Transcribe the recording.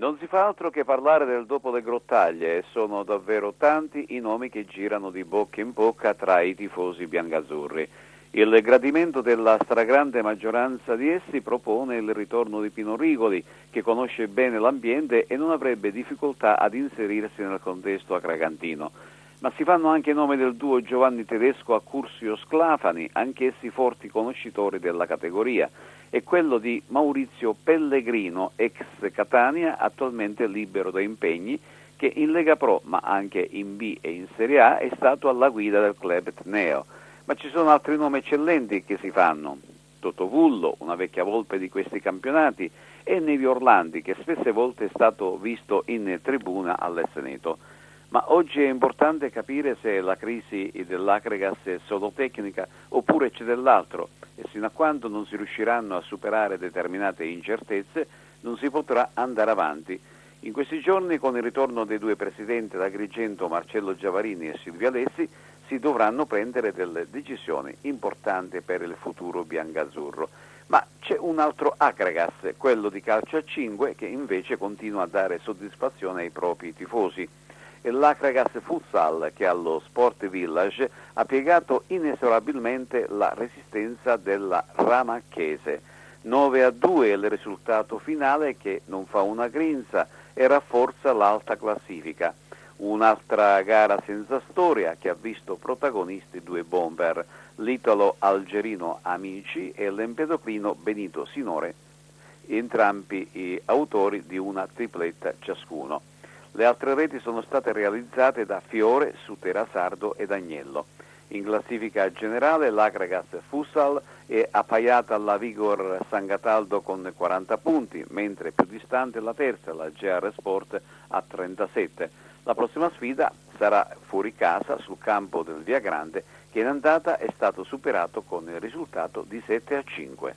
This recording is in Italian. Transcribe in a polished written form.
Non si fa altro che parlare del dopo le grottaglie e sono davvero tanti i nomi che girano di bocca in bocca tra i tifosi biancazzurri. Il gradimento della stragrande maggioranza di essi propone il ritorno di Pino Rigoli, che conosce bene l'ambiente e non avrebbe difficoltà ad inserirsi nel contesto acragantino. Ma si fanno anche nomi del duo Giovanni Tedesco a Curzio Sclafani, anch'essi forti conoscitori della categoria, e quello di Maurizio Pellegrino, ex Catania, attualmente libero da impegni, che in Lega Pro, ma anche in B e in Serie A, è stato alla guida del club Etneo. Ma ci sono altri nomi eccellenti che si fanno. Totò Vullo, una vecchia volpe di questi campionati, e Nevi Orlandi, che spesse volte è stato visto in tribuna all'Esseneto. Ma oggi è importante capire se la crisi dell'Acregas è solo tecnica oppure c'è dell'altro, e sino a quando non si riusciranno a superare determinate incertezze non si potrà andare avanti. In questi giorni, con il ritorno dei due presidenti d'Agrigento, Marcello Giavarini e Silvia Alessi, si dovranno prendere delle decisioni importanti per il futuro biancazzurro. Ma c'è un altro Acregas, quello di calcio a 5, che invece continua a dare soddisfazione ai propri tifosi. E l'Acregas Futsal, che allo Sport Village ha piegato inesorabilmente la resistenza della Ramacchese. 9-2 è il risultato finale, che non fa una grinza e rafforza l'alta classifica. Un'altra gara senza storia che ha visto protagonisti due bomber, l'italo-algerino Amici e l'empedocrino Benito Sinore, entrambi autori di una tripletta ciascuno. Le altre reti sono state realizzate da Fiore, Sutera Sardo ed Agnello. In classifica generale l'Acregas Futsal è appaiata alla Vigor San Cataldo con 40 punti, mentre più distante la terza, la GR Sport, a 37. La prossima sfida sarà fuori casa sul campo del Via Grande, che in andata è stato superato con il risultato di 7-5.